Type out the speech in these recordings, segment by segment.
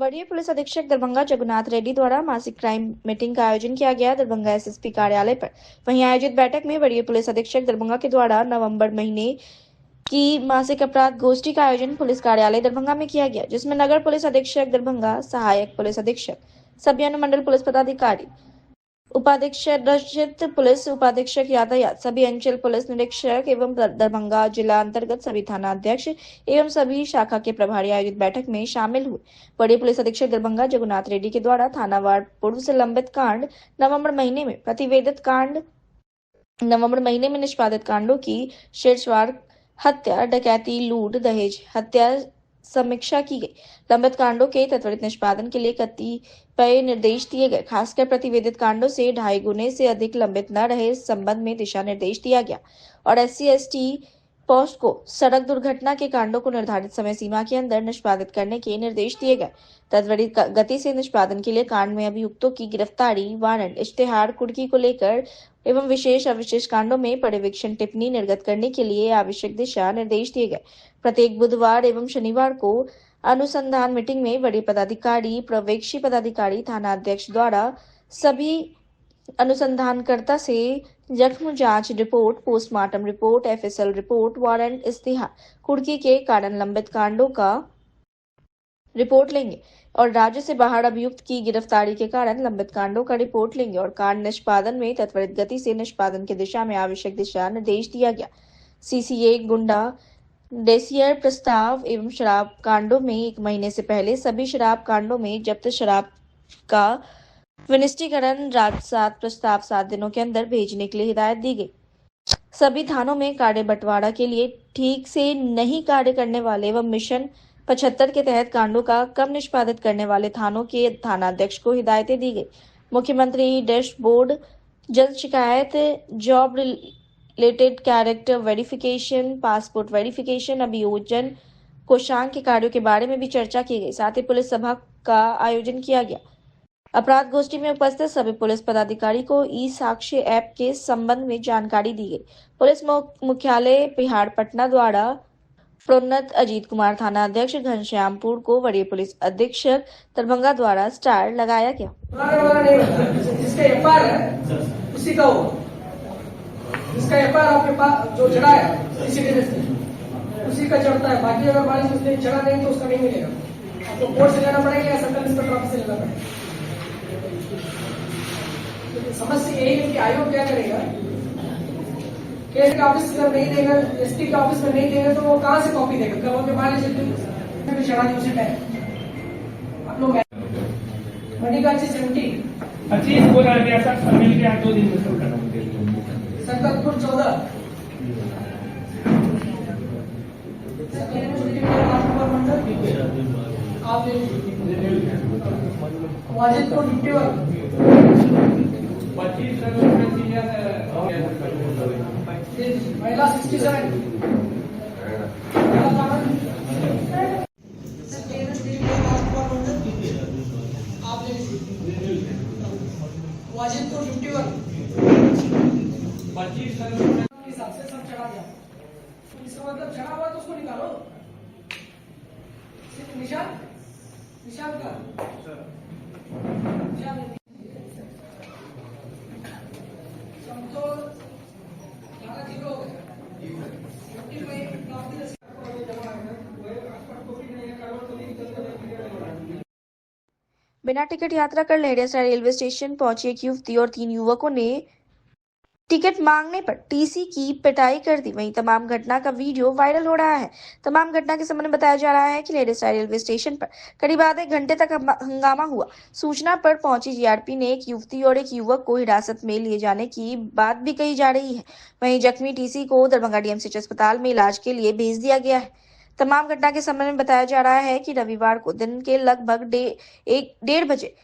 वरीय पुलिस अधीक्षक दरभंगा जगन्नाथ रेड्डी द्वारा मासिक क्राइम मीटिंग का आयोजन किया गया दरभंगा एसएसपी कार्यालय पर। वहीं आयोजित बैठक में वरीय पुलिस अधीक्षक दरभंगा के द्वारा नवंबर महीने की मासिक अपराध गोष्ठी का आयोजन पुलिस कार्यालय दरभंगा में किया गया, जिसमें नगर पुलिस अधीक्षक दरभंगा, सहायक पुलिस अधीक्षक, सभी अनुमंडल पुलिस पदाधिकारी, उपाधीक्षक पुलिस उपाधीक्षक यातायात, सभी अंचल पुलिस निरीक्षक एवं दरभंगा जिला अंतर्गत सभी थाना अध्यक्ष एवं सभी शाखा के प्रभारी आयोजित बैठक में शामिल हुए। बड़े पुलिस अधीक्षक दरभंगा जगन्नाथ रेड्डी के द्वारा थानावार पूर्व से लंबित कांड, नवंबर महीने में प्रतिवेदित कांड, नवंबर महीने में निष्पादित कांडों की शीर्षवार हत्या, डकैती, लूट, दहेज हत्या समीक्षा की गई। लंबित कांडों के त्वरित निष्पादन के लिए कतिपय निर्देश दिए गए। खासकर प्रतिवेदित कांडों से 2.5 गुने से अधिक लंबित न रहे इस संबंध में दिशा निर्देश दिया गया और SC/ST पोस्ट को सड़क दुर्घटना के कांडों को निर्धारित समय सीमा के अंदर निष्पादित करने के निर्देश दिए गए। त्वरित गति से निष्पादन के लिए कांड में अभियुक्तों की गिरफ्तारी, वारंट, इश्तेहार, कुर्की को लेकर एवं विशेष अविशेष कांडों में पर्यवेक्षण टिप्पणी निर्गत करने के लिए आवश्यक दिशा निर्देश दिए गए। प्रत्येक बुधवार एवं शनिवार को अनुसंधान मीटिंग में बड़े पदाधिकारी, पर्यवेक्षी पदाधिकारी, थाना अध्यक्ष द्वारा सभी अनुसंधानकर्ता से जख्म जांच report, postmortem report, FSL report, warrant, इश्तेहार, कुर्की के कारण लंबित कांडों का रिपोर्ट लेंगे और राज्य से बाहर अभियुक्त की गिरफ्तारी के कारण लंबित कांडों का रिपोर्ट लेंगे और कांड निष्पादन में त्वरित गति से निष्पादन की दिशा में आवश्यक दिशा निर्देश दिया गया। CCA, गुंडा, डेसियर प्रस्ताव एवं शराब कांडों में 1 महीने से पहले सभी शराब कांडों में जब्त शराब का विनिष्टीकरण राजसात प्रस्ताव 7 दिनों के अंदर भेजने के लिए हिदायत दी गई। सभी थानों में कार्य बंटवारा के लिए ठीक से नहीं कार्य करने वाले एवं मिशन 75 के तहत कांडों का कम निष्पादित करने वाले थानों के थानाध्यक्ष को हिदायतें दी गई। मुख्यमंत्री डैशबोर्ड, जल्द शिकायत, job related character verification, passport verification, अभियोजन कोषांग के कार्यों के बारे में भी चर्चा की गई। साथ ही पुलिस सभा का आयोजन किया गया। अपराध गोष्ठी में उपस्थित सभी पुलिस पदाधिकारी को ई-साक्ष्य ऐप के संबंध में जानकारी दी गई। पुलिस मुख्यालय बिहार पटना द्वारा प्रोन्नत अजीत कुमार थाना अध्यक्ष घनश्यामपुर को वरीय पुलिस अधीक्षक दरभंगा द्वारा स्टार लगाया गया। जिसका FIR है उसी का हो, जिसका FIR आपके पास जो चढ़ा है CCTV से उसी का चढ़ता है। बाकी अगर मान लीजिए उसने चढ़ा नहीं तो उसका नहीं मिलेगा। आपको कोर्ट से लेना पड़ेगा या सर्कल इंस्पेक्टर ऑफिस से लेना पड़ेगा। समस्या यही है कि आयोग क्या करेगा, केस के ऑफिस में नहीं देगा, SP के ऑफिस में नहीं देगा तो वो कहाँ से कॉपी देगा? कल वो मान लीजिए चढ़ा दी उसी टाइम आप लोग मनी का 25 बोला गया सर, मिल गया 2 दिन में सब खत्म। संकटपुर 14 आप वाजिदपुर 51 महिला 67 वाजिदपुर 51 हिसाब से सब चढ़ा दिया। इसका मतलब चढ़ा हुआ तो उसको निकालो। सिर्फ निशान का बिना टिकट यात्रा कर लहेरियासराय रेलवे स्टेशन पहुंची एक युवती और 3 युवकों ने टिकट मांगने पर TC की पिटाई कर दी। वहीं तमाम घटना का वीडियो वायरल हो रहा है। तमाम घटना के संबंध में बताया जा रहा है कि लहेरियासराय रेलवे स्टेशन पर करीब आधे घंटे तक हंगामा हुआ। सूचना पर पहुंची GRP ने एक युवती और एक युवक को हिरासत में लिए जाने की बात भी कही जा रही है। वहीं जख्मी TC को दरभंगा DMCH अस्पताल में इलाज के लिए भेज दिया गया है। तमाम घटना के संबंध में बताया जा रहा है कि रविवार को दिन के लगभग 1:30 बजे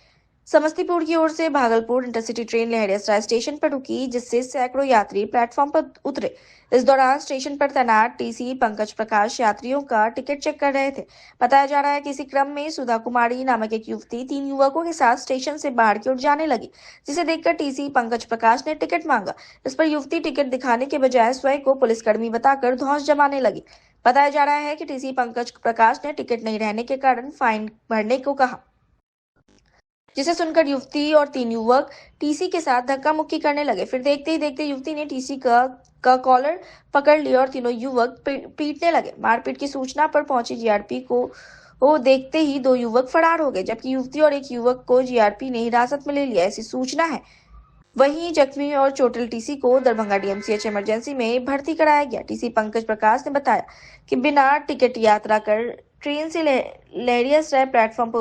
समस्तीपुर की ओर से Bhagalpur intercity train Laheriasarai station पर रुकी, जिससे सैकड़ों यात्री प्लेटफॉर्म पर उतरे। इस दौरान स्टेशन पर तैनात TC पंकज प्रकाश यात्रियों का टिकट चेक कर रहे थे। बताया जा रहा है कि इसी क्रम में सुधा कुमारी नामक एक युवती 3 युवकों के साथ स्टेशन से बाहर की ओर जाने लगी, जिसे देखकर TC पंकज प्रकाश ने टिकट मांगा। इस पर युवती टिकट दिखाने के बजाय स्वयं को पुलिसकर्मी बताकर धौंस जमाने लगी। बताया जा रहा है कि TC पंकज प्रकाश ने टिकट नहीं रहने के कारण फाइन भरने को कहा। जिसे सुनकर युवती और 3 युवक टीसी के साथ धक्का मुक्की करने लगे। फिर देखते ही देखते युवती ने टीसी का कॉलर पकड़ लिया और तीनों युवक पीटने लगे। मारपीट की सूचना पर पहुंची जीआरपी को देखते ही 2 युवक फरार हो गए, जबकि युवती और एक युवक को जीआरपी ने हिरासत में ले लिया, ऐसी सूचना है। वहीं जख्मी और चोटिल टीसी को दरभंगा डीएमसीएच इमरजेंसी में भर्ती कराया गया। टीसी पंकज प्रकाश ने बताया कि बिना टिकट यात्रा कर ट्रेन से लहरियासराय प्लेटफॉर्म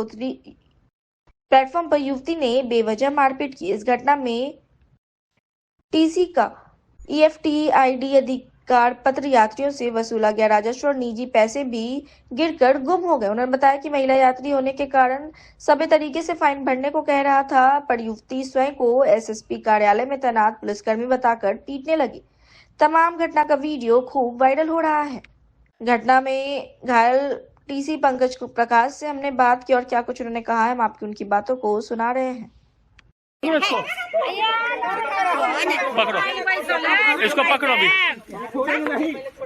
पर युवती ने बेवजह मारपीट की। इस घटना में टीसी का EFT-ID अधिकार पत्र यात्रियों से वसूला गया राजस्व और निजी पैसे भी गिरकर गुम हो गए। उन्होंने बताया कि महिला यात्री होने के कारण सभ्य तरीके से फाइन भरने को कह रहा था, पर युवती स्वयं को SSP कार्यालय में तैनात पुलिसकर्मी बताकर पीटने लगी। तमाम घटना का वीडियो खूब वायरल हो रहा है। घटना में घायल टीसी पंकज प्रकाश से हमने बात की और क्या कुछ उन्होंने कहा है, हम आपकी उनकी बातों को सुना रहे हैं। इसको पकड़ो, इसको पकड़ो,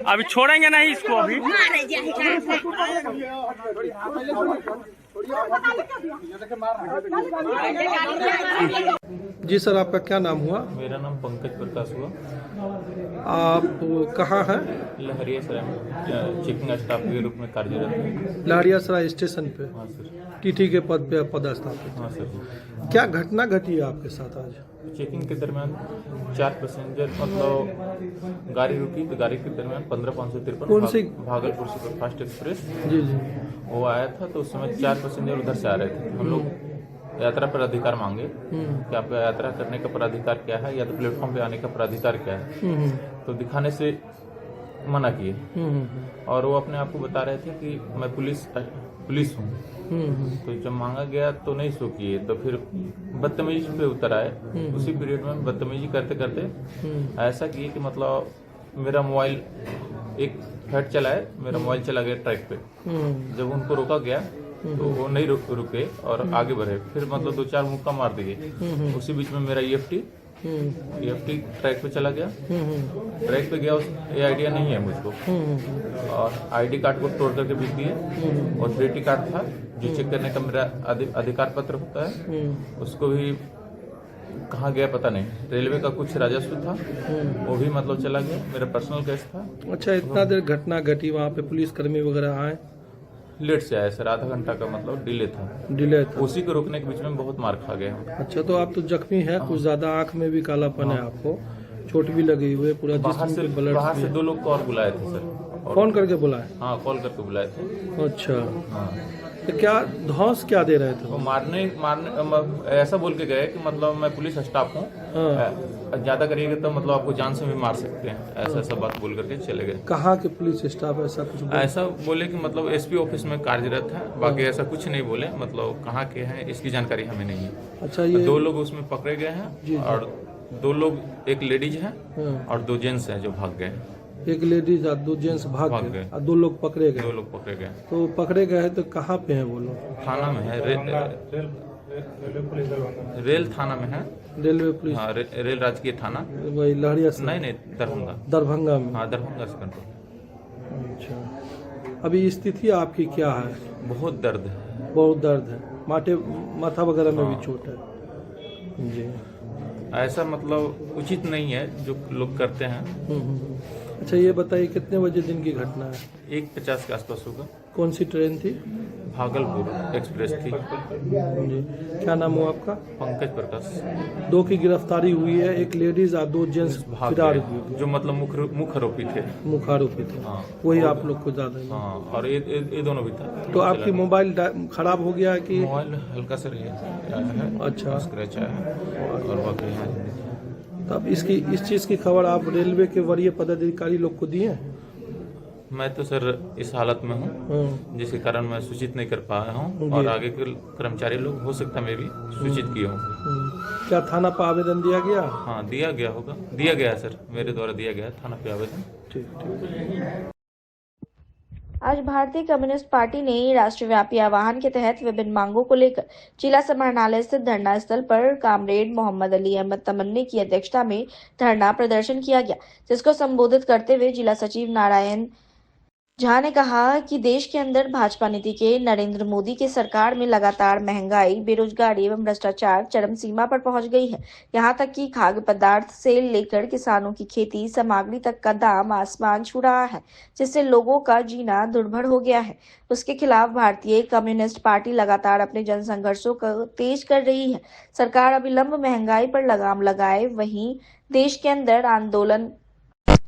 अभी छोड़ेंगे नहीं इसको। अभी जी सर, आपका क्या नाम हुआ? मेरा नाम पंकज प्रकाश हुआ। आप कहाँ हैं? लहरियासराय में चेकिंग स्टाफ के रूप में कार्यरत है। लहरियासराय स्टेशन पे हाँ सर। टीटी के पद पे पदस्थापित। हाँ सर। क्या घटना घटी है आपके साथ आज? चेकिंग के दरमियान 4 पैसेंजर मतलब गाड़ी रुकी, तो गाड़ी के दरमियान 15,553 कौन सी? भागलपुर सुपरफास्ट एक्सप्रेस जी जी। वो आया था। तो उस समय 4 पैसेंजर उधर से आ रहे थे। हम लोग यात्रा पर अधिकार मांगे कि आपका यात्रा करने का प्राधिकार क्या है या तो प्लेटफॉर्म पे आने का प्राधिकार क्या है, तो दिखाने से मना किए और वो अपने आप को बता रहे थे कि मैं पुलिस हूँ। तो जब मांगा गया तो नहीं शो किए, तो फिर बदतमीजी पे उतर आए। उसी पीरियड में बदतमीजी करते करते ऐसा किए कि मतलब मेरा मोबाइल एक फैट चलाए, मेरा मोबाइल चला गया ट्रैक पे। जब उनको रोका गया तो वो नहीं रुके और आगे बढ़े। फिर मतलब 2-4 मुक्का मार दिए। उसी बीच में मेरा EFT ट्रैक पे चला गया। ट्रैक पे गया, ये आइडिया नहीं है मुझको। और ID कार्ड को तोड़ करके बिक दिए और 3T कार्ड था जो चेक करने का मेरा अधिकार पत्र होता है, उसको भी कहाँ गया पता नहीं। रेलवे का कुछ राजस्व था, वो भी मतलब चला गया। मेरा पर्सनल केस था। अच्छा, इतना देर घटना घटी, वहाँ पे पुलिसकर्मी वगैरह आए? लेट से आया सर, आधा घंटा का मतलब डिले था। उसी को रोकने के बीच में बहुत मार खा गया। अच्छा, तो आप तो जख्मी है, कुछ ज्यादा आंख में भी कालापन है, आपको चोट भी लगी हुई है, पूरा बाहर से 2 लोग को और बुलाए थे सर। फोन करके बुलाए? हाँ, कॉल करके बुलाए थे। अच्छा, हाँ। तो क्या धौंस क्या दे रहे थे? वो मारने ऐसा बोल के गए कि मतलब मैं पुलिस स्टाफ हूँ, ज्यादा करिएगा तो मतलब आपको जान से भी मार सकते हैं, ऐसा बात बोल करके चले गए। कहाँ के पुलिस स्टाफ ऐसा कुछ ऐसा बोले कि मतलब SP ऑफिस में कार्यरत है, बाकी ऐसा कुछ नहीं बोले। मतलब कहाँ के हैं इसकी जानकारी हमें नहीं है। अच्छा, ये 2 लोग उसमें पकड़े गए हैं और 2 लोग, एक लेडीज है और 2 जेंट्स हैं जो भाग गए। एक लेडीज और 2 जेंट्स भाग गए और 2 लोग पकड़े गए। 2 लोग पकड़े गए। तो पकड़े गए तो कहाँ पे हैं वो लोग? थाना में है, रेल थाना में है। Railway police? हाँ, रेल राजकीय थाना। वही लहरिया से? नहीं, दरभंगा में। हाँ, दरभंगा से कंट्रोल। अच्छा, अभी स्थिति आपकी क्या है? बहुत दर्द है। बहुत दर्द है, माथा वगैरह में भी चोट है जी। ऐसा मतलब उचित नहीं है जो लोग करते हैं। अच्छा, ये बताइए कितने बजे दिन की घटना है? 1:50 के आसपास होगा। कौन सी ट्रेन थी? भागलपुर एक्सप्रेस थी। जी, क्या नाम हुआ आपका? पंकज प्रकाश। 2 की गिरफ्तारी हुई है, एक लेडीज और 2 जेंट्स फरार हुए, जो मतलब मुख्य आरोपी थे। मुख्य आरोपी थे। हाँ, वही आप लोग को ज्यादा है। हाँ, और ये दोनों भी था। तो आपकी मोबाइल खराब हो गया कि? मोबाइल हल्का सा है। अच्छा, स्क्रैच आया है और बाकी तब इस चीज की खबर आप रेलवे के वरीय पदाधिकारी लोग को दिए? मैं तो सर इस हालत में हूँ जिसके कारण मैं सूचित नहीं कर पाया हूँ और आगे के कर्मचारी लोग हो सकता है मैं भी सूचित किए हूँ। क्या थाना पर आवेदन दिया गया? हाँ, दिया गया होगा। दिया गया सर, मेरे द्वारा दिया गया थाना पे आवेदन। ठीक। आज भारतीय कम्युनिस्ट पार्टी ने राष्ट्रव्यापी आह्वान के तहत विभिन्न मांगों को लेकर जिला समाहरणालय स्थित धरना स्थल पर कामरेड मोहम्मद अली अहमद तमन्नी की अध्यक्षता में धरना प्रदर्शन किया गया, जिसको संबोधित करते हुए जिला सचिव नारायण झा ने कहा कि देश के अंदर भाजपा नीति के नरेंद्र मोदी के सरकार में लगातार महंगाई, बेरोजगारी एवं भ्रष्टाचार चरम सीमा पर पहुंच गई है। यहां तक कि खाद्य पदार्थ से लेकर किसानों की खेती सामग्री तक का दाम आसमान छू रहा है, जिससे लोगों का जीना दुर्भर हो गया है। उसके खिलाफ भारतीय कम्युनिस्ट पार्टी लगातार अपने जन संघर्षों को तेज कर रही है। सरकार अविलंब महंगाई पर लगाम लगाए, वहीं देश के अंदर आंदोलन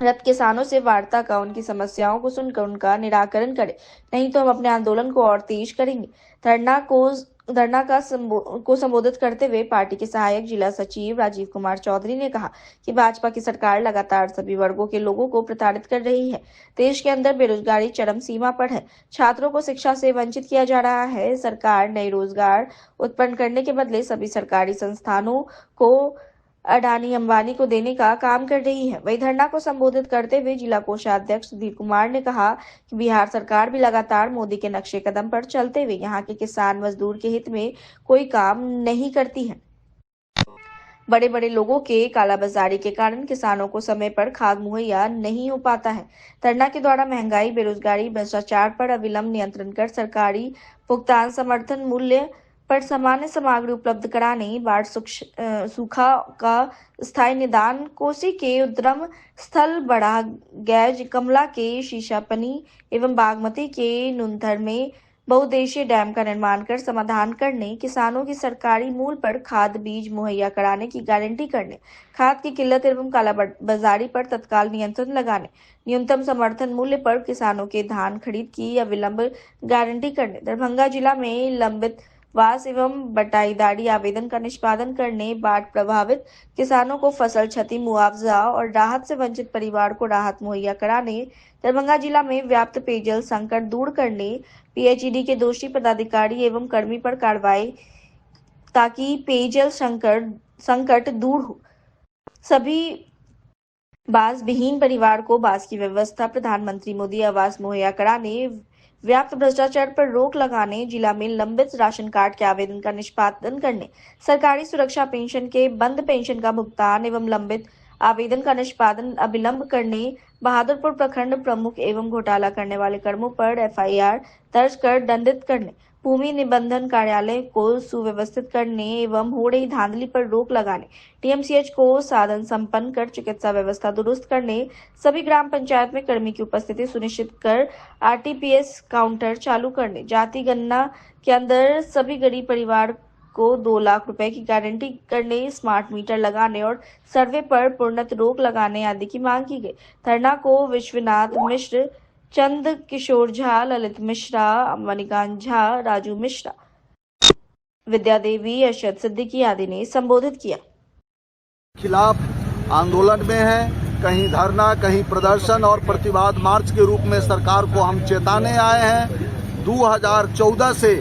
रत किसानों से वार्ता का उनकी समस्याओं को सुनकर उनका निराकरण करे, नहीं तो हम अपने आंदोलन को और तेज करेंगे। धरना को संबोधित करते हुए पार्टी के सहायक जिला सचिव राजीव कुमार चौधरी ने कहा कि भाजपा की सरकार लगातार सभी वर्गों के लोगों को प्रताड़ित कर रही है। देश के अंदर बेरोजगारी चरम सीमा पर है, छात्रों को शिक्षा से वंचित किया जा रहा है। सरकार नए रोजगार उत्पन्न करने के बदले सभी सरकारी संस्थानों को अडानी अंबानी को देने का काम कर रही है। वही धरना को संबोधित करते हुए जिला कोषाध्यक्ष सुधीर कुमार ने कहा कि बिहार सरकार भी लगातार मोदी के नक्शे कदम पर चलते हुए यहाँ के किसान मजदूर के हित में कोई काम नहीं करती है। बड़े बड़े लोगों के कालाबाजारी के कारण किसानों को समय पर खाद मुहैया नहीं हो पाता है। धरना के द्वारा महंगाई, बेरोजगारी, भ्रष्टाचार पर अविलंब नियंत्रण कर सरकारी भुगतान समर्थन मूल्य पर सामान्य सामग्री उपलब्ध कराने, बाढ़ सूखा का स्थायी निदान, कोसी के उद्गम स्थल बड़ा गैज, कमला के शीशापनी एवं बागमती के नुनथर में बहुउद्देशीय डैम का निर्माण कर समाधान करने, किसानों की सरकारी मूल्य पर खाद बीज मुहैया कराने की गारंटी करने, खाद की किल्लत एवं कालाबाजारी पर तत्काल नियंत्रण लगाने, न्यूनतम समर्थन मूल्य पर किसानों के धान खरीद की अविलंब गारंटी करने, दरभंगा जिला में लंबित वास एवं बटाईदारी आवेदन का निष्पादन करने, बाढ़ प्रभावित किसानों को फसल क्षति मुआवजा और राहत से वंचित परिवार को राहत मुहैया कराने, दरभंगा जिला में व्याप्त पेयजल संकट दूर करने, पीएचईडी के दोषी पदाधिकारी एवं कर्मी पर कार्रवाई ताकि पेयजल संकट दूर हो, सभी बास विहीन परिवार को बास की व्यवस्था, प्रधानमंत्री मोदी आवास मुहैया कराने, व्याप्त भ्रष्टाचार पर रोक लगाने, जिला में लंबित राशन कार्ड के आवेदन का निष्पादन करने, सरकारी सुरक्षा पेंशन के बंद पेंशन का भुगतान एवं लंबित आवेदन का निष्पादन अविलंब करने, बहादुरपुर प्रखंड प्रमुख एवं घोटाला करने वाले कर्मों पर एफआईआर दर्ज कर दंडित करने, भूमि निबंधन कार्यालय को सुव्यवस्थित करने एवं हो रही धांधली पर रोक लगाने, टीएमसीएच को साधन संपन्न कर चिकित्सा व्यवस्था दुरुस्त करने, सभी ग्राम पंचायत में कर्मी की उपस्थिति सुनिश्चित कर आरटीपीएस काउंटर चालू करने, जाति गणना के अंदर सभी गरीब परिवार को 2 लाख रुपए की गारंटी करने, स्मार्ट मीटर लगाने और सर्वे पर पूर्णतः रोक लगाने आदि की मांग की गई। धरना को विश्वनाथ मिश्र, चंद किशोर झा, ललित मिश्रा, मणिकांत झा, राजू मिश्रा, विद्या देवी, अरशद सिद्दीकी आदि ने संबोधित किया। खिलाफ आंदोलन में है, कहीं धरना, कहीं प्रदर्शन और प्रतिवाद मार्च के रूप में सरकार को हम चेताने आए हैं। 2014 से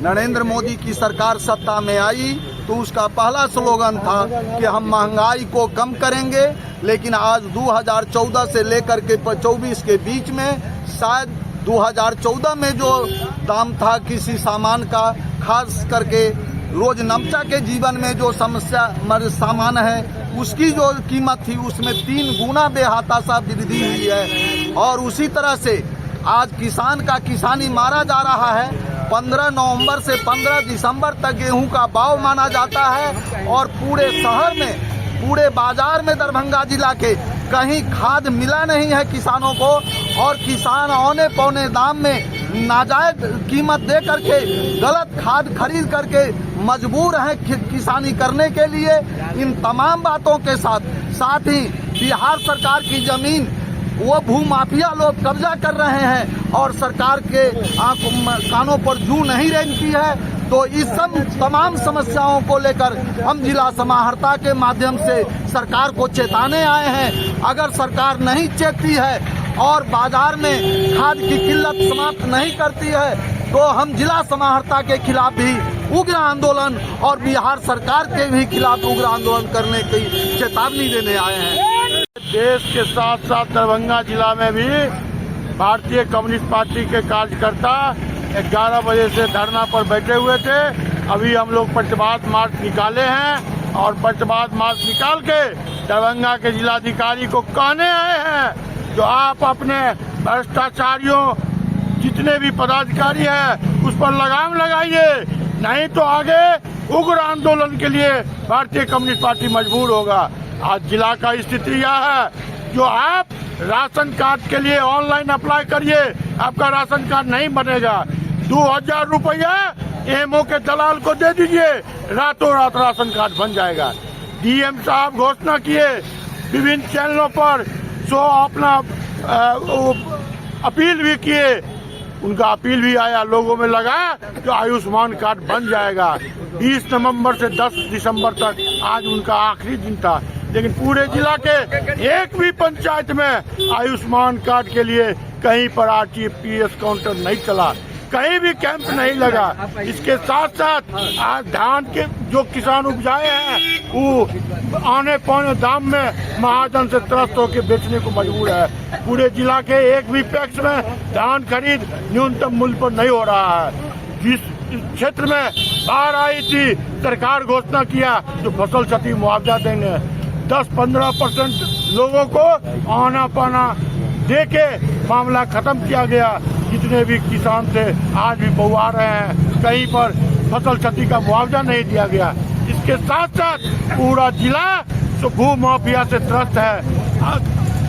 नरेंद्र मोदी की सरकार सत्ता में आई तो उसका पहला स्लोगन था कि हम महंगाई को कम करेंगे, लेकिन आज 2014 से लेकर के 24 के बीच में शायद 2014 में जो दाम था किसी सामान का, खास करके रोजमर्रा के जीवन में जो सामान है उसकी जो कीमत थी उसमें 3 गुना बेहाता सा वृद्धि हुई है। और उसी तरह से आज किसान का किसानी मारा जा रहा है। 15 नवंबर से 15 दिसंबर तक गेहूं का भाव माना जाता है और पूरे शहर में, पूरे बाजार में दरभंगा जिला के कहीं खाद मिला नहीं है किसानों को, और किसान औने पौने दाम में नाजायज कीमत दे करके गलत खाद खरीद करके मजबूर हैं किसानी करने के लिए। इन तमाम बातों के साथ ही बिहार सरकार की जमीन वो भूमाफिया लोग कब्जा कर रहे हैं और सरकार के कानों पर जू नहीं रेंगती है। तो इस सब तमाम समस्याओं को लेकर हम जिला समाहर्ता के माध्यम से सरकार को चेताने आए हैं। अगर सरकार नहीं चेतती है और बाजार में खाद की किल्लत समाप्त नहीं करती है तो हम जिला समाहर्ता के खिलाफ भी उग्र आंदोलन और बिहार सरकार के भी खिलाफ उग्र आंदोलन करने की चेतावनी देने आए हैं। देश के साथ साथ दरभंगा जिला में भी भारतीय कम्युनिस्ट पार्टी के कार्यकर्ता 11 बजे से धरना पर बैठे हुए थे। अभी हम लोग प्रतिवाद मार्च निकाले हैं और प्रतिवाद मार्च निकाल के दरभंगा के जिलाधिकारी को कहने आए हैं जो आप अपने भ्रष्टाचारियों जितने भी पदाधिकारी हैं उस पर लगाम लगाइए, नहीं तो आगे उग्र आंदोलन के लिए भारतीय कम्युनिस्ट पार्टी मजबूर होगा। आज जिला का स्थिति यह है, जो आप राशन कार्ड के लिए ऑनलाइन अप्लाई करिए, आपका राशन कार्ड नहीं बनेगा। 2000 रुपया एमओ के दलाल को दे दीजिए, रातों रात राशन कार्ड बन जाएगा। डीएम साहब घोषणा किए विभिन्न चैनलों पर, सो अपना अपील भी किए, उनका अपील भी आया, लोगों में लगा कि आयुष्मान कार्ड बन जाएगा। 20 नवंबर से 10 दिसंबर तक आज उनका आखिरी दिन था, लेकिन पूरे जिला के एक भी पंचायत में आयुष्मान कार्ड के लिए कहीं पर आरटीपीएस काउंटर नहीं चला, कहीं भी कैंप नहीं लगा। इसके साथ साथ आज धान के जो किसान उपजाए हैं वो आने पौने दाम में महाजन से त्रस्त होकर बेचने को मजबूर है। पूरे जिला के एक भी पैक्स में धान खरीद न्यूनतम मूल्य पर नहीं हो रहा है। जिस क्षेत्र में बाढ़ आई थी, सरकार घोषणा किया जो फसल क्षति मुआवजा देंगे, 10-15% लोगों को आना पाना दे के मामला खत्म किया गया। जितने भी किसान थे आज भी बहुआ रहे हैं, कहीं पर फसल क्षति का मुआवजा नहीं दिया गया। इसके साथ साथ पूरा जिला तो भू माफिया से त्रस्त है,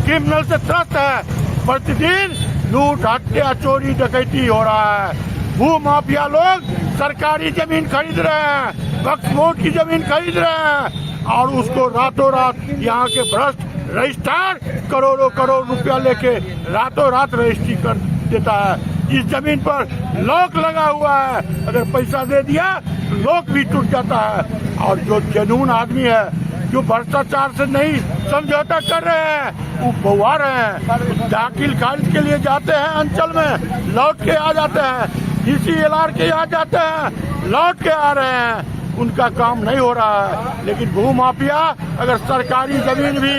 क्रिमिनल से त्रस्त है। प्रतिदिन लूट हत्या चोरी डकैती हो रहा है। भू माफिया लोग सरकारी जमीन खरीद रहे हैं, वक्फ बोर्ड की जमीन खरीद रहे हैं और उसको रातों रात यहाँ के भ्रष्ट रजिस्ट्रार करोड़ों रुपया लेके रातों रात रजिस्ट्री कर देता है। इस जमीन पर लॉक लगा हुआ है, अगर पैसा दे दिया तो लॉक भी टूट जाता है। और जो जनून आदमी है, जो भ्रष्टाचार से नहीं समझौता कर रहे हैं, वो बहुआ रहे हैं। दाखिल खारिज के लिए जाते हैं अंचल में, लौट के आ जाते हैं। DCLR के यहाँ जाते हैं, लौट के आ रहे हैं। उनका काम नहीं हो रहा है। लेकिन भू माफिया अगर सरकारी जमीन भी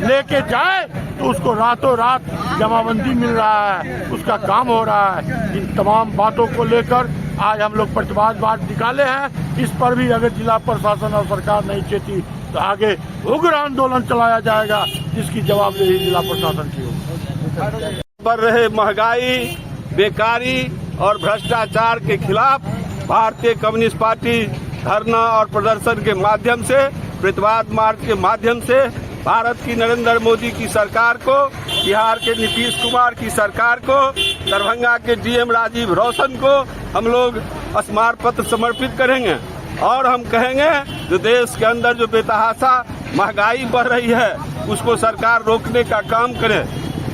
लेके जाए तो उसको रातों रात जमाबंदी मिल रहा है, उसका काम हो रहा है। इन तमाम बातों को लेकर आज हम लोग प्रतिवाद निकाले हैं। इस पर भी अगर जिला प्रशासन और सरकार नहीं चेती तो आगे उग्र आंदोलन चलाया जाएगा, जिसकी जवाबदेही जिला प्रशासन की होगी। बढ़ रहे महंगाई, बेकारी और भ्रष्टाचार के खिलाफ भारतीय कम्युनिस्ट पार्टी धरना और प्रदर्शन के माध्यम से, प्रतिवाद मार्च के माध्यम से भारत की नरेंद्र मोदी की सरकार को, बिहार के नीतीश कुमार की सरकार को, दरभंगा के डीएम राजीव रौशन को हम लोग स्मारक पत्र समर्पित करेंगे। और हम कहेंगे जो देश के अंदर जो बेतहाशा महंगाई बढ़ रही है उसको सरकार रोकने का काम करे।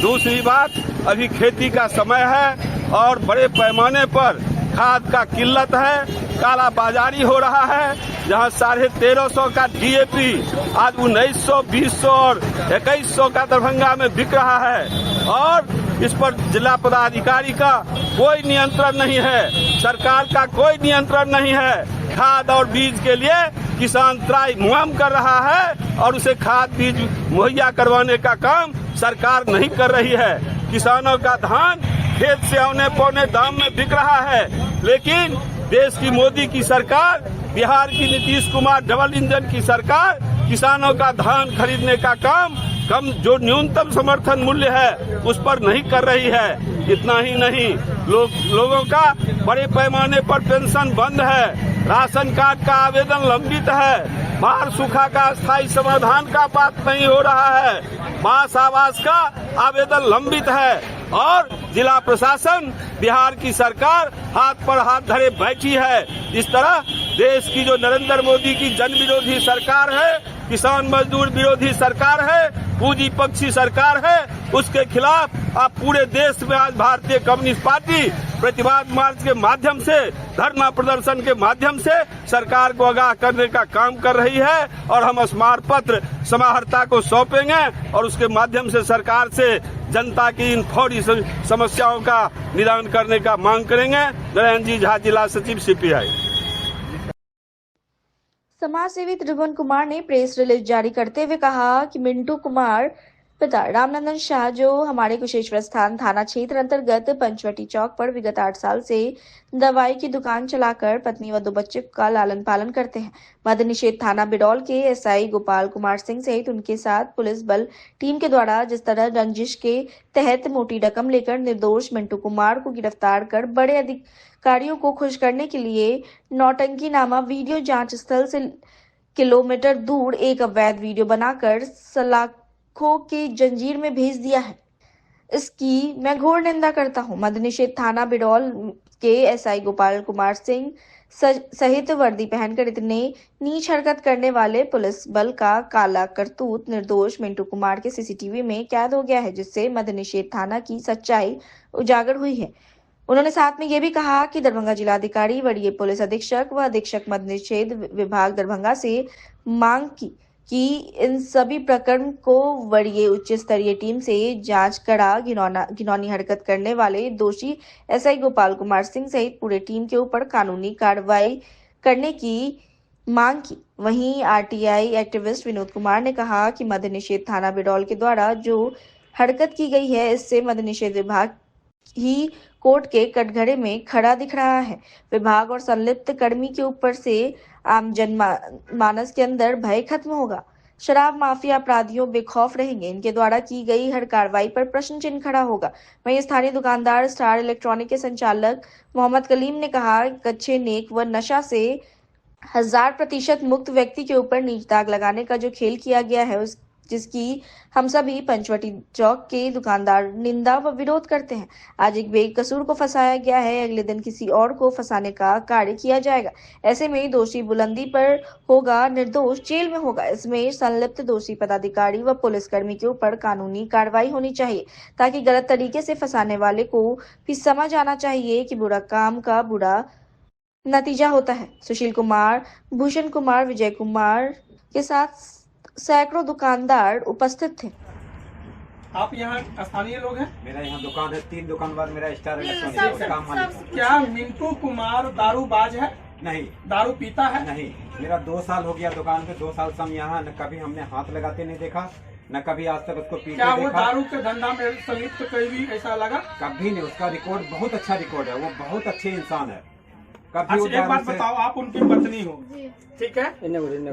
दूसरी बात, अभी खेती का समय है और बड़े पैमाने पर खाद का किल्लत है, काला बाजारी हो रहा है। जहां 1350 का DAP आज 1900, 2000 और 2100 का दरभंगा में बिक रहा है और इस पर जिला पदाधिकारी का कोई नियंत्रण नहीं है, सरकार का कोई नियंत्रण नहीं है। खाद और बीज के लिए किसान त्राही मुहिम कर रहा है और उसे खाद बीज मुहैया करवाने का काम सरकार नहीं कर रही है। किसानों का धान खेत से औने पौने दाम में बिक रहा है, लेकिन देश की मोदी की सरकार, बिहार की नीतीश कुमार डबल इंजन की सरकार किसानों का धान खरीदने का काम कम जो न्यूनतम समर्थन मूल्य है उस पर नहीं कर रही है। इतना ही नहीं, लोगों का बड़े पैमाने पर पेंशन बंद है, राशन कार्ड का आवेदन लंबित है, बाढ़ सूखा का स्थायी समाधान का बात नहीं हो रहा है, मास आवास का आवेदन लंबित है और जिला प्रशासन, बिहार की सरकार हाथ पर हाथ धरे बैठी है। इस तरह देश की जो नरेंद्र मोदी की जन विरोधी सरकार है, किसान मजदूर विरोधी सरकार है, पूंजीपक्षी सरकार है, उसके खिलाफ आप पूरे देश में आज भारतीय कम्युनिस्ट पार्टी प्रतिवाद मार्च के माध्यम से, धरना प्रदर्शन के माध्यम से सरकार को आगाह करने का काम कर रही है और हम स्मारक पत्र समाहर्ता को सौंपेंगे और उसके माध्यम से सरकार से जनता की इन फौरी समस्याओं का निदान करने का मांग करेंगे। नारायण जी झा, जिला सचिव CPI। समाज सेवी त्रिभुवन कुमार ने प्रेस रिलीज जारी करते हुए कहा कि मिंटू कुमार पिता रामनंदन शाह, जो हमारे कुशेश्वर स्थान थाना क्षेत्र अंतर्गत पंचवटी चौक पर विगत 8 साल से दवाई की दुकान चलाकर पत्नी व 2 बच्चे का लालन पालन करते हैं। मद्य निषेध थाना बिडौल के एसआई गोपाल कुमार सिंह सहित उनके साथ पुलिस बल टीम के द्वारा जिस तरह रंजिश के तहत मोटी रकम लेकर निर्दोष मिंटू कुमार को गिरफ्तार कर बड़े अधिकारियों को खुश करने के लिए नौटंकी नामा वीडियो जांच स्थल से किलोमीटर दूर एक अवैध वीडियो बनाकर सलाखों की जंजीर में भेज दिया है, इसकी मैं घोर निंदा करता हूं। मद्य निषेध थाना बिडौल के एसआई गोपाल कुमार सिंह सहित वर्दी पहनकर इतने नीच हरकत करने वाले पुलिस बल का काला करतूत निर्दोष मिंटू कुमार के सीसीटीवी में कैद हो गया है, जिससे मद्य निषेध थाना की सच्चाई उजागर हुई है। उन्होंने साथ में ये भी कहा कि दरभंगा जिलाधिकारी, वरीय पुलिस अधीक्षक व अधीक्षक मद्य निषेध विभाग दरभंगा से मांग की कि इन सभी प्रकरण को वरीय उच्च स्तरीय टीम से जांच करा घिनौनी हरकत करने वाले दोषी एसआई गोपाल कुमार सिंह सहित पूरे टीम के ऊपर कानूनी कार्रवाई करने की मांग की। वहीं आरटीआई एक्टिविस्ट विनोद कुमार ने कहा कि मद्य निषेध थाना बिडौल के द्वारा जो हरकत की गई है, इससे मद्य निषेध विभाग ही कोर्ट के कटघरे में खड़ा दिख रहा है। विभाग और संलिप्त कर्मी के ऊपर से आम जनमानस के अंदर भय खत्म होगा। शराब माफिया अपराधियों बेखौफ रहेंगे। इनके द्वारा की गई हर कार्रवाई पर प्रश्न चिन्ह खड़ा होगा। वहीं स्थानीय दुकानदार स्टार इलेक्ट्रॉनिक के संचालक मोहम्मद कलीम ने कहा, कच्चे नेक व नशा से 1000% मुक्त व्यक्ति के ऊपर नीच दाग लगाने का जो खेल किया गया है, जिसकी हम सभी पंचवटी चौक के दुकानदार निंदा व विरोध करते हैं। आज एक बेकसूर को फंसाया गया है, अगले दिन किसी और को फंसाने का कार्य किया जाएगा। ऐसे में दोषी बुलंदी पर होगा, निर्दोष जेल में होगा। इसमें संलिप्त दोषी पदाधिकारी व पुलिसकर्मी के ऊपर कानूनी कार्रवाई होनी चाहिए, ताकि गलत तरीके से फंसाने वाले को भी समझ आना चाहिए कि बुरा काम का बुरा नतीजा होता है। सुशील कुमार, भूषण कुमार, विजय कुमार के साथ सैकड़ों दुकानदार उपस्थित थे। आप यहाँ स्थानीय लोग हैं? मेरा यहाँ दुकान है, 3 दुकान बाद मेरा स्टार इलेक्ट्रॉनिक का काम मालिक। क्या मिंटू कुमार दारूबाज है? नहीं। दारू पीता है? नहीं। मेरा 2 साल हो गया दुकान पे, 2 साल से हम यहाँ न कभी हमने हाथ लगाते नहीं देखा, न कभी आज तक उसको पीते क्या देखा। वो दारू के धंधा में संलिप्त कहीं भी ऐसा लगा? कभी नहीं। उसका रिकॉर्ड बहुत अच्छा रिकॉर्ड है, वो बहुत अच्छे इंसान है। अच्छा, एक बात बताओ, आप उनकी पत्नी हो, ठीक है?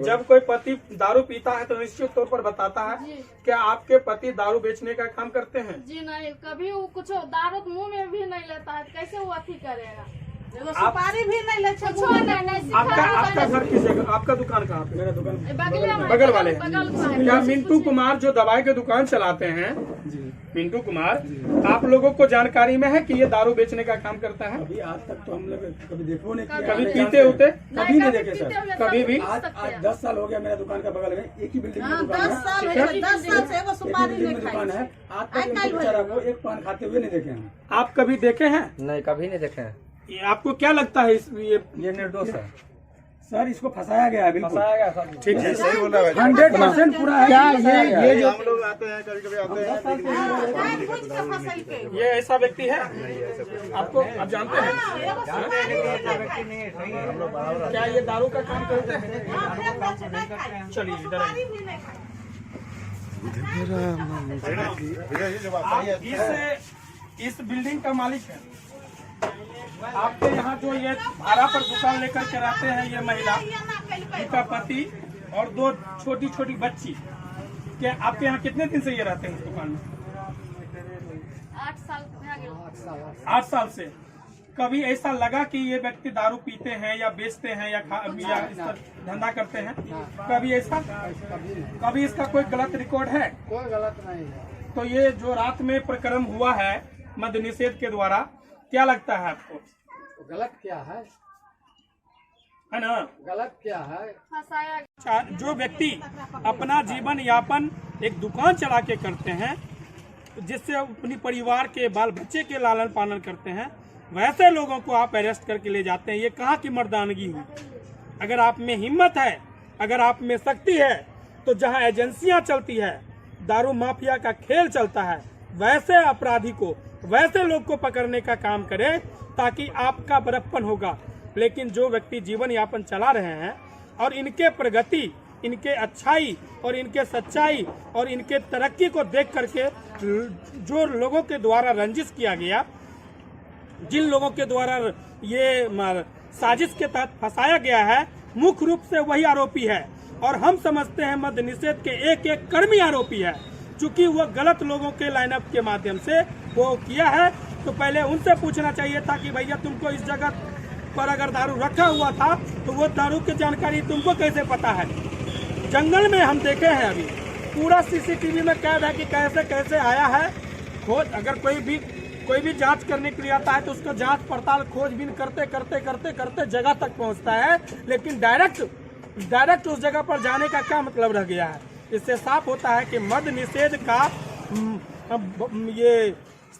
जब कोई पति दारू पीता है तो निश्चित तौर पर बताता है। क्या आपके पति दारू बेचने का काम करते हैं? जी नहीं, कभी वो कुछ दारू मुंह में भी नहीं लेता है, कैसे वो अथी करेगा? सुपारी भी नहीं ले, आपका घर किस जगह? आपका दुकान कहाँ पे? मेरा दुकान बगल वाले हैं। क्या मिंटू कुमार जो दवाई की दुकान चलाते हैं, मिंटू कुमार, आप लोगों को जानकारी में है कि ये दारू बेचने का काम करता है? अभी आज तक तो हम लोग कभी देखो नहीं, कभी पीते होते? कभी नहीं देखे सर, कभी भी? आज 10 साल हो गया मेरा दुकान का बगल में, एक ही बिल्डिंग में दुकान है। 10 साल से वो सुपारी नहीं दुकान है। आज तक बेचारा को एक पान खाते हुए नहीं देखे हैं। आप कभी देखे हैं? नहीं, कभी नहीं देखे हैं। ये आपको क्या लगता है ये निर्दोष है सर, इसको फंसाया गया है, बिल्कुल फंसाया गया सर। ठीक है, सही बोल रहा है, 100% पूरा है। क्या ये जो हम लोग आते हैं, कभी कभी आते हैं, ये ऐसा व्यक्ति है? आपको आप जानते हैं? क्या ये दारू का काम करते हैं? चलिए इधर आइए। इस बिल्डिंग का मालिक है। आपके यहाँ जो ये भाड़ा पर दुकान लेकर के रहते हैं, ये महिला, उनका पति और 2 छोटी छोटी बच्ची, क्या आपके यहाँ कितने दिन से ये रहते हैं इस दुकान में? 8 साल से। कभी ऐसा लगा कि ये व्यक्ति दारू पीते हैं या बेचते हैं या इस धंधा करते हैं? कभी ऐसा? कभी इसका कोई गलत रिकॉर्ड है? कोई गलत नहीं है। तो ये जो रात में प्रकरण हुआ है मद्य निषेध के द्वारा, क्या लगता है आपको? गलत क्या है ना? गलत क्या है? जो व्यक्ति अपना जीवन यापन एक दुकान चला के करते हैं, जिससे अपनी परिवार के बाल बच्चे के लालन पालन करते हैं, वैसे लोगों को आप अरेस्ट करके ले जाते हैं। ये कहाँ की मर्दानगी हुई? अगर आप में हिम्मत है, अगर आप में शक्ति है, तो जहाँ एजेंसियां चलती है, दारू माफिया का खेल चलता है, वैसे अपराधी को, वैसे लोग को पकड़ने का काम करें, ताकि आपका बड़प्पन होगा। लेकिन जो व्यक्ति जीवन यापन चला रहे हैं और इनके प्रगति इनके अच्छाई और इनके सच्चाई और इनके तरक्की को देख करके जो लोगों के द्वारा रंजिश किया गया, जिन लोगों के द्वारा ये साजिश के तहत फंसाया गया है, मुख्य रूप से वही आरोपी है। और हम समझते हैं मद्य निषेध के एक एक कर्मी आरोपी है, चूंकि वह गलत लोगों के लाइनअप के माध्यम से वो किया है। तो पहले उनसे पूछना चाहिए था कि भैया तुमको इस जगह पर अगर दारू रखा हुआ था तो वो दारू की जानकारी तुमको कैसे पता है। जंगल में हम देखे हैं, अभी पूरा सीसीटीवी में कैद है कि कैसे कैसे आया है। खोज अगर कोई भी जांच करने के लिए आता है तो उसको जांच पड़ताल खोजबीन करते करते करते करते जगह तक पहुंचता है, लेकिन डायरेक्ट उस जगह पर जाने का क्या मतलब रह गया है। इससे साफ होता है कि मद्य निषेध का ये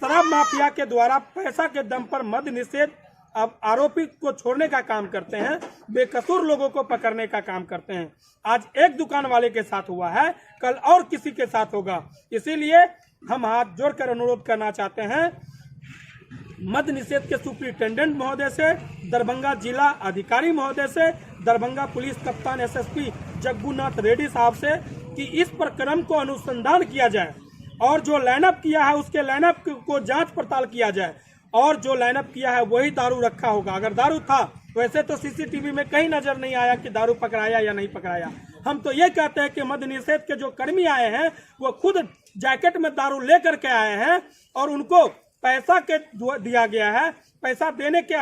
शराब माफिया के द्वारा पैसा के दम पर मद्य निषेध अब आरोपी को छोड़ने का काम करते हैं, बेकसूर लोगों को पकड़ने का काम करते हैं। आज एक दुकान वाले के साथ हुआ है, कल और किसी के साथ होगा। इसीलिए हम हाथ जोड़कर अनुरोध करना चाहते हैं मद्य निषेध के सुपरिटेंडेंट महोदय से, दरभंगा जिला अधिकारी महोदय से, दरभंगा पुलिस कप्तान एसएसपी जग्गूनाथ रेड्डी साहब से कि इस प्रकरण को अनुसंधान किया जाए और जो लाइनअप किया है उसके लाइनअप को जांच पड़ताल किया जाए। और जो लाइनअप किया है वही दारू रखा होगा। अगर दारू था वैसे तो सीसीटीवी में कहीं नजर नहीं आया कि दारू पकड़ाया या नहीं पकड़ाया। हम तो ये कहते हैं कि मद्य निषेध के जो कर्मी आए हैं वो खुद जैकेट में दारू लेकर के आए हैं और उनको पैसा के दिया गया है। पैसा देने के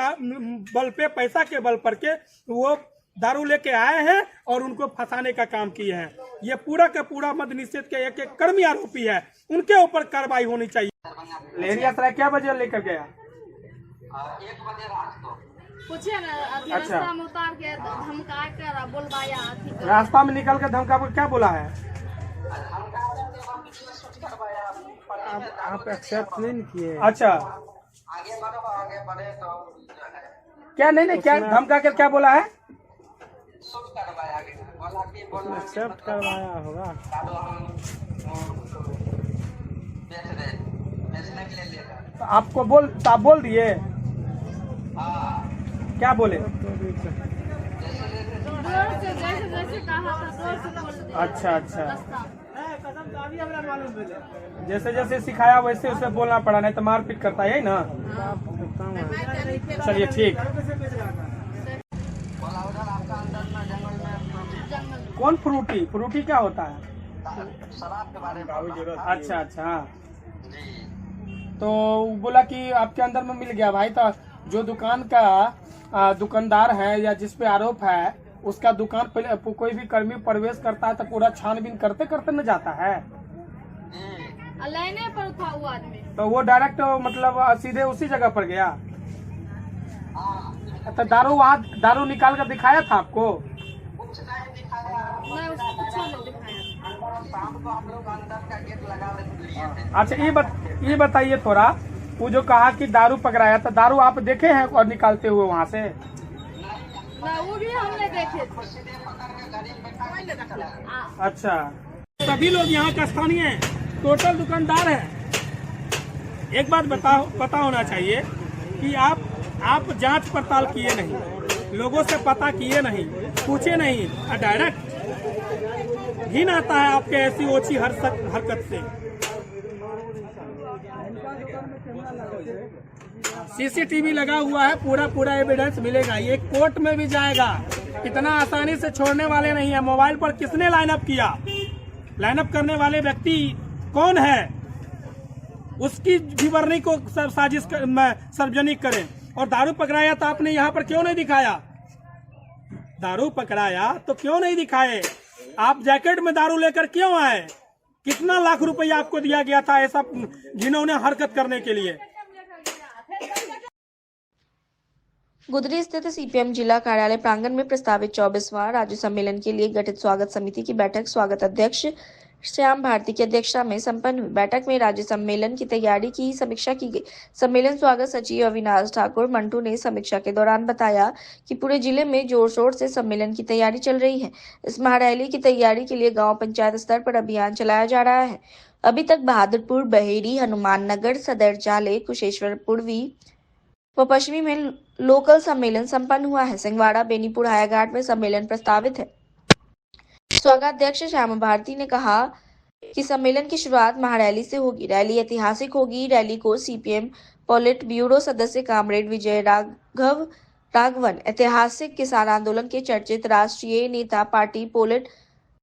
बल पे, पैसा के बल पर के वो दारू लेके आए हैं और उनको फंसाने का काम किए हैं। ये पूरा का पूरा मद्य निषेध के एक एक कर्मी आरोपी है, उनके ऊपर कार्रवाई होनी चाहिए। लहरिया सराय क्या बजे लेकर गया? 1 बजे रात को पूछे ना। अच्छा, रास्ता में उतार के धमका कर बोलवाया। रास्ता में निकल कर धमका कर क्या बोला है? आप एक्सेप्ट नहीं किए? अच्छा, आगे बढ़े तो क्या नहीं क्या धमका कर क्या बोला है? एक्सेप्ट करवाया होगा। तो आपको आप बोल दिए? क्या बोले? जैसे कहा था अच्छा, जैसे जैसे सिखाया वैसे उसे बोलना पड़ा, नहीं तो मारपीट करता है ना। चलिए ठीक। कौन फ्रूटी क्या होता है? शराब के बारे में। अच्छा, तो बोला कि आपके अंदर में मिल गया। भाई तो जो दुकान का दुकानदार है या जिस पे आरोप है उसका दुकान पे कोई भी कर्मी प्रवेश करता है तो पूरा छानबीन करते करते न जाता है। लेने पर था वो आदमी, तो वो डायरेक्ट मतलब सीधे उसी जगह पर गया। तो दारू निकाल कर दिखाया था आपको? मैं उसको कुछ नहीं दिखाया। शाम को हम लोग अंदर का गेट लगा लिए थे। अच्छा, ये बताइए थोड़ा, वो जो कहा कि दारू पकड़ाया था, दारू आप देखे हैं और निकालते हुए वहाँ से? वो भी हमने देखे थे। अच्छा, सभी लोग यहाँ का स्थानीय टोटल दुकानदार है। एक बात पता होना चाहिए कि आप जांच पड़ताल किए नहीं, लोगों से पता किए नहीं, पूछे नहीं, डायरेक्ट घिन आता है आपके ऐसी ओछी हरकत से। सीसीटीवी लगा हुआ है, पूरा एविडेंस मिलेगा, ये कोर्ट में भी जाएगा। इतना आसानी से छोड़ने वाले नहीं है। मोबाइल पर किसने लाइनअप किया, लाइनअप करने वाले व्यक्ति कौन है, उसकी विवरणी को साजिश सार्वजनिक करें। और दारू पकड़ाया तो आपने यहाँ पर क्यों नहीं दिखाया? दारू पकड़ाया तो क्यों नहीं दिखाए? आप जैकेट में दारू लेकर क्यों आए? कितना लाख रुपया आपको दिया गया था ऐसा जिन्होंने हरकत करने के लिए? गुदरी स्थित सीपीएम जिला कार्यालय प्रांगण में प्रस्तावित 24वां राज्य सम्मेलन के लिए गठित स्वागत समिति की बैठक स्वागत अध्यक्ष श्याम भारती की अध्यक्षता में संपन्न हुई। बैठक में राज्य सम्मेलन की तैयारी की समीक्षा की गई। सम्मेलन स्वागत सचिव अविनाश ठाकुर मंटू ने समीक्षा के दौरान बताया कि पूरे जिले में जोर शोर से सम्मेलन की तैयारी चल रही है। इस महारैली की तैयारी के लिए गाँव पंचायत स्तर पर अभियान चलाया जा रहा है। अभी तक बहादुरपुर, बहेड़ी, हनुमान नगर, सदर जाले, कुशेश्वर पूर्वी व पश्चिमी में लोकल सम्मेलन संपन्न हुआ है। सिंहवाड़ा, बेनीपुर, हायाघाट में सम्मेलन प्रस्तावित है। स्वागताध्यक्ष श्याम भारती ने कहा कि सम्मेलन की शुरुआत महारैली से होगी। रैली ऐतिहासिक होगी। रैली को सीपीएम पोलिट ब्यूरो सदस्य कामरेड विजय राघवन, ऐतिहासिक किसान आंदोलन के चर्चित राष्ट्रीय नेता, पार्टी पोलिट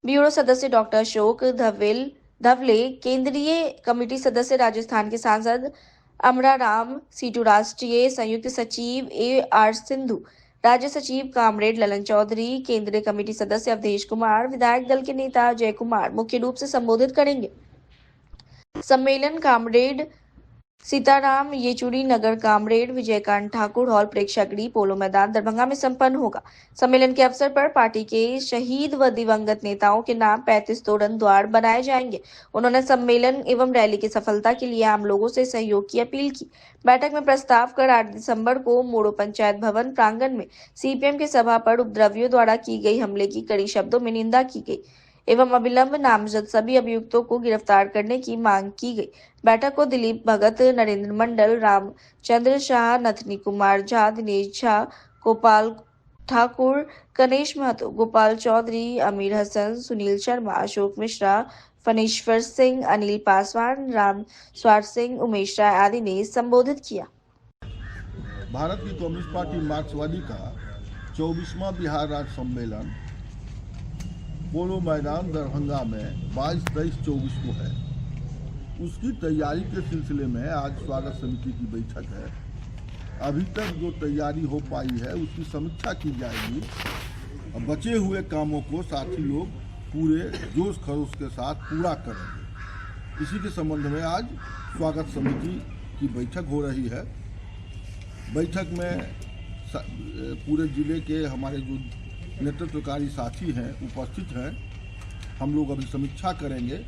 ब्यूरो सदस्य डॉक्टर अशोक धवले, केंद्रीय कमेटी सदस्य राजस्थान के सांसद अमरा राम सीटू, राष्ट्रीय संयुक्त सचिव AR सिंधु, राज्य सचिव कामरेड ललन चौधरी, केंद्रीय कमेटी सदस्य अवधेश कुमार, विधायक दल के नेता जय कुमार मुख्य रूप से संबोधित करेंगे। सम्मेलन कामरेड सीताराम येचुरी नगर कामरेड विजयकांत ठाकुर हॉल प्रेक्षागृह पोलो मैदान दरभंगा में संपन्न होगा। सम्मेलन के अवसर पर पार्टी के शहीद व दिवंगत नेताओं के नाम 35 तोरण द्वार बनाए जाएंगे। उन्होंने सम्मेलन एवं रैली की सफलता के लिए आम लोगों से सहयोग की अपील की। बैठक में प्रस्ताव कर 8 दिसंबर को मोड़ो पंचायत भवन प्रांगण में सीपीएम के सभा पर उपद्रवियों द्वारा की गई हमले की कड़ी शब्दों में निंदा की गई एवं अविलंब नामजद सभी अभियुक्तों को गिरफ्तार करने की मांग की गई। बैठक को दिलीप भगत, नरेंद्र मंडल, रामचंद्र शाह, नथनी कुमार झा, दिनेश झा, गोपाल ठाकुर, गणेश महतो, गोपाल चौधरी, अमीर हसन, सुनील शर्मा, अशोक मिश्रा, फणीश्वर सिंह, अनिल पासवान, राम स्वार सिंह, उमेश राय आदि ने संबोधित किया। भारत की कम्युनिस्ट पार्टी मार्क्सवादी का 24वां बिहार राज्य सम्मेलन पोलो मैदान दरभंगा में 22, 23, 24 को है। उसकी तैयारी के सिलसिले में आज स्वागत समिति की बैठक है। अभी तक जो तैयारी हो पाई है उसकी समीक्षा की जाएगी। बचे हुए कामों को साथी लोग पूरे जोश खरोश के साथ पूरा करेंगे। इसी के संबंध में आज स्वागत समिति की बैठक हो रही है। बैठक में पूरे जिले के हमारे जो नेतृत्वकारी साथी हैं उपस्थित हैं। हम लोग अभी समीक्षा करेंगे।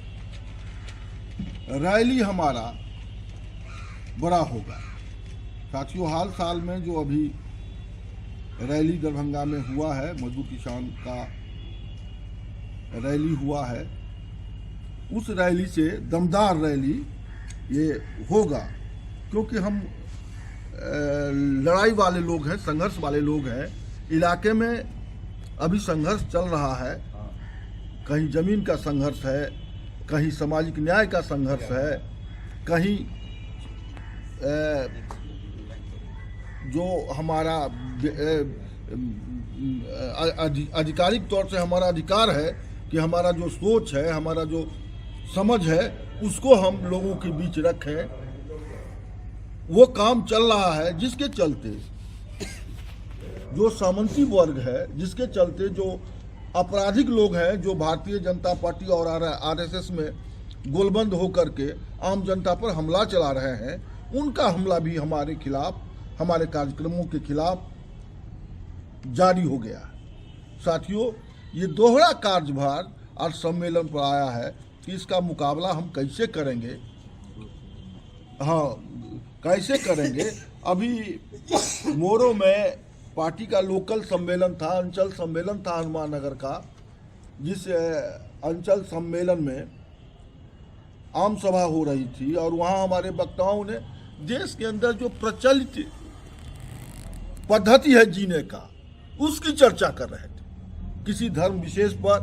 रैली हमारा बड़ा होगा साथियों। हाल साल में जो अभी रैली दरभंगा में हुआ है, मजदूर किसान का रैली हुआ है, उस रैली से दमदार रैली ये होगा, क्योंकि हम लड़ाई वाले लोग हैं, संघर्ष वाले लोग हैं। इलाके में अभी संघर्ष चल रहा है। कहीं जमीन का संघर्ष है, कहीं सामाजिक न्याय का संघर्ष है, कहीं जो हमारा आधिकारिक तौर से हमारा अधिकार है कि हमारा जो सोच है, हमारा जो समझ है, उसको हम लोगों के बीच रखें, वो काम चल रहा है। जिसके चलते जो सामंती वर्ग है, जिसके चलते जो आपराधिक लोग हैं, जो भारतीय जनता पार्टी और आरएसएस में गोलबंद होकर के आम जनता पर हमला चला रहे हैं, उनका हमला भी हमारे खिलाफ, हमारे कार्यक्रमों के खिलाफ जारी हो गया है। साथियों, ये दोहरा कार्यभार आज सम्मेलन पर आया है कि इसका मुकाबला हम कैसे करेंगे। हाँ, कैसे करेंगे। अभी मोरो में पार्टी का लोकल सम्मेलन था, अंचल सम्मेलन था हनुमान नगर का, जिस अंचल सम्मेलन में आम सभा हो रही थी और वहाँ हमारे वक्ताओं ने देश के अंदर जो प्रचलित पद्धति है जीने का, उसकी चर्चा कर रहे थे। किसी धर्म विशेष पर,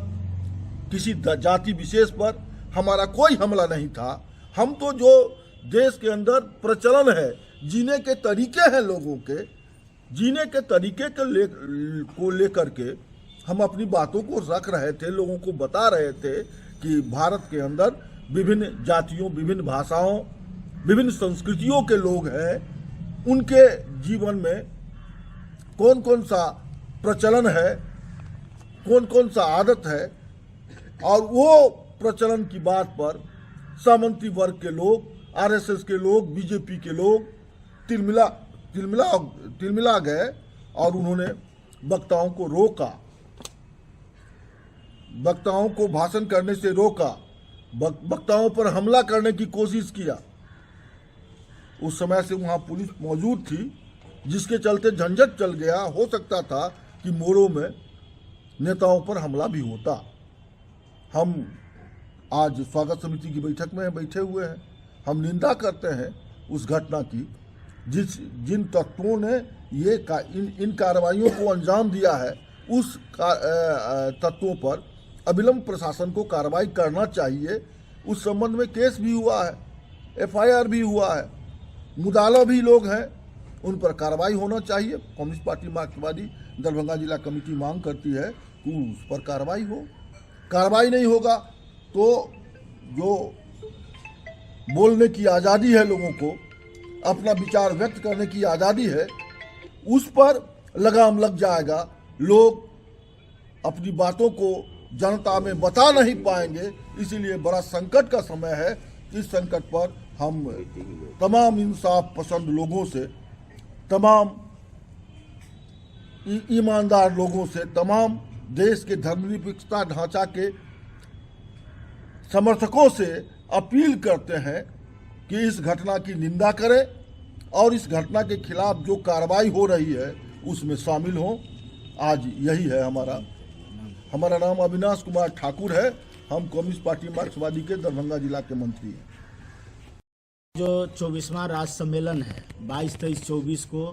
किसी जाति विशेष पर हमारा कोई हमला नहीं था। हम तो जो देश के अंदर प्रचलन है, जीने के तरीके हैं लोगों के, जीने के तरीके को लेकर के हम अपनी बातों को रख रहे थे, लोगों को बता रहे थे कि भारत के अंदर विभिन्न जातियों, विभिन्न भाषाओं, विभिन्न संस्कृतियों के लोग हैं। उनके जीवन में कौन कौन सा प्रचलन है, कौन कौन सा आदत है, और वो प्रचलन की बात पर सामंती वर्ग के लोग, आरएसएस के लोग, बीजेपी के लोग तिलमिला गए और उन्होंने वक्ताओं को रोका, वक्ताओं को भाषण करने से रोका, वक्ताओं पर हमला करने की कोशिश किया। उस समय से वहाँ पुलिस मौजूद थी, जिसके चलते झंझट चल गया। हो सकता था कि मोरो में नेताओं पर हमला भी होता। हम आज स्वागत समिति की बैठक में बैठे हुए हैं। हम निंदा करते हैं उस घटना की, जिन तत्वों ने इन कार्रवाइयों को अंजाम दिया है, उस तत्वों पर अविलंब प्रशासन को कार्रवाई करना चाहिए। उस संबंध में केस भी हुआ है, FIR भी हुआ है, मुदाला भी लोग हैं, उन पर कार्रवाई होना चाहिए। कम्युनिस्ट पार्टी मार्क्सवादी दरभंगा जिला कमेटी मांग करती है कि उस पर कार्रवाई हो। कार्रवाई नहीं होगा तो जो बोलने की आज़ादी है, लोगों को अपना विचार व्यक्त करने की आज़ादी है, उस पर लगाम लग जाएगा। लोग अपनी बातों को जनता में बता नहीं पाएंगे। इसीलिए बड़ा संकट का समय है। इस संकट पर हम तमाम इंसाफ पसंद लोगों से, तमाम ईमानदार लोगों से, तमाम देश के धर्मनिरपेक्षता ढांचा के समर्थकों से अपील करते हैं कि इस घटना की निंदा करें और इस घटना के खिलाफ जो कार्रवाई हो रही है उसमें शामिल हों। आज यही है हमारा नाम अविनाश कुमार ठाकुर है। हम कम्युनिस्ट पार्टी मार्क्सवादी के दरभंगा जिला के मंत्री हैं। जो 24वां राज्य सम्मेलन है 22, 23, 24 को,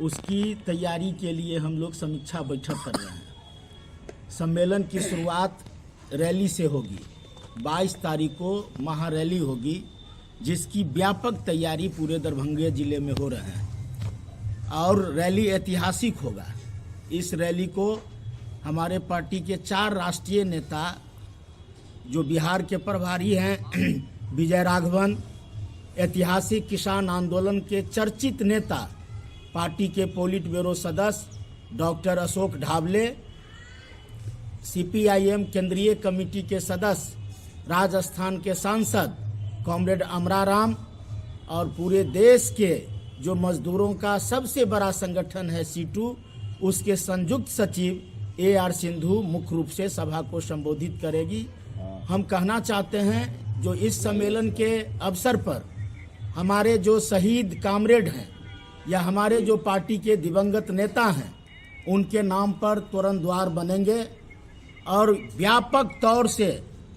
उसकी तैयारी के लिए हम लोग समीक्षा बैठक कर रहे हैं। सम्मेलन की शुरुआत रैली से होगी। 22 तारीख को महारैली होगी, जिसकी व्यापक तैयारी पूरे दरभंगा जिले में हो रहे हैं और रैली ऐतिहासिक होगा। इस रैली को हमारे पार्टी के 4 राष्ट्रीय नेता जो बिहार के प्रभारी हैं विजय राघवन, ऐतिहासिक किसान आंदोलन के चर्चित नेता पार्टी के पोलिट ब्यूरो सदस्य डॉक्टर अशोक ढाबले, CPIM केंद्रीय कमेटी के सदस्य राजस्थान के सांसद कॉमरेड अमराराम और पूरे देश के जो मजदूरों का सबसे बड़ा संगठन है C2, उसके संयुक्त सचिव AR सिंधु मुख्य रूप से सभा को संबोधित करेगी। हम कहना चाहते हैं जो इस सम्मेलन के अवसर पर हमारे जो शहीद कामरेड हैं या हमारे जो पार्टी के दिवंगत नेता हैं, उनके नाम पर तुरंत द्वार बनेंगे और व्यापक तौर से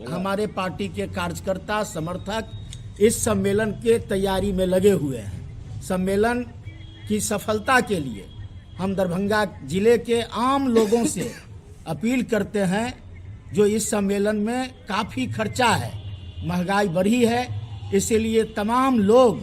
हमारे पार्टी के कार्यकर्ता समर्थक इस सम्मेलन के तैयारी में लगे हुए हैं। सम्मेलन की सफलता के लिए हम दरभंगा जिले के आम लोगों से अपील करते हैं। जो इस सम्मेलन में काफ़ी खर्चा है, महंगाई बढ़ी है, इसीलिए तमाम लोग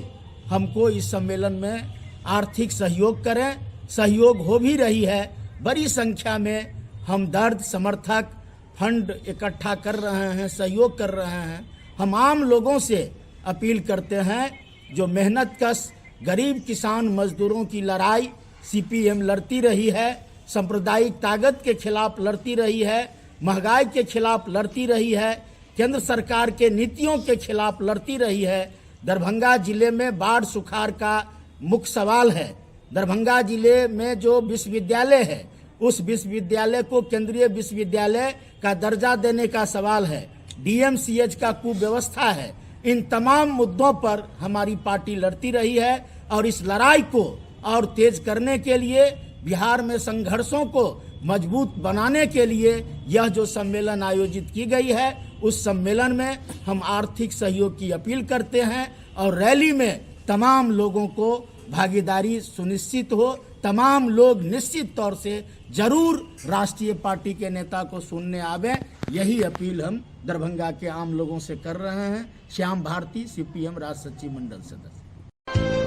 हमको इस सम्मेलन में आर्थिक सहयोग करें। सहयोग हो भी रही है, बड़ी संख्या में हम दर्द समर्थक फंड इकट्ठा कर रहे हैं, सहयोग कर रहे हैं। हम आम लोगों से अपील करते हैं, जो मेहनत कश गरीब किसान मजदूरों की लड़ाई CPM लड़ती रही है, सांप्रदायिक ताकत के खिलाफ लड़ती रही है, महंगाई के खिलाफ लड़ती रही है, केंद्र सरकार के नीतियों के खिलाफ लड़ती रही है। दरभंगा जिले में बाढ़ सुखाड़ का मुख्य सवाल है। दरभंगा जिले में जो विश्वविद्यालय है, उस विश्वविद्यालय को केंद्रीय विश्वविद्यालय का दर्जा देने का सवाल है। DMCH का कुव्यवस्था है। इन तमाम मुद्दों पर हमारी पार्टी लड़ती रही है और इस लड़ाई को और तेज करने के लिए, बिहार में संघर्षों को मजबूत बनाने के लिए यह जो सम्मेलन आयोजित की गई है, उस सम्मेलन में हम आर्थिक सहयोग की अपील करते हैं और रैली में तमाम लोगों को भागीदारी सुनिश्चित हो। तमाम लोग निश्चित तौर से जरूर राष्ट्रीय पार्टी के नेता को सुनने आवे, यही अपील हम दरभंगा के आम लोगों से कर रहे हैं। श्याम भारती, CPM राज्य सचिव मंडल सदस्य।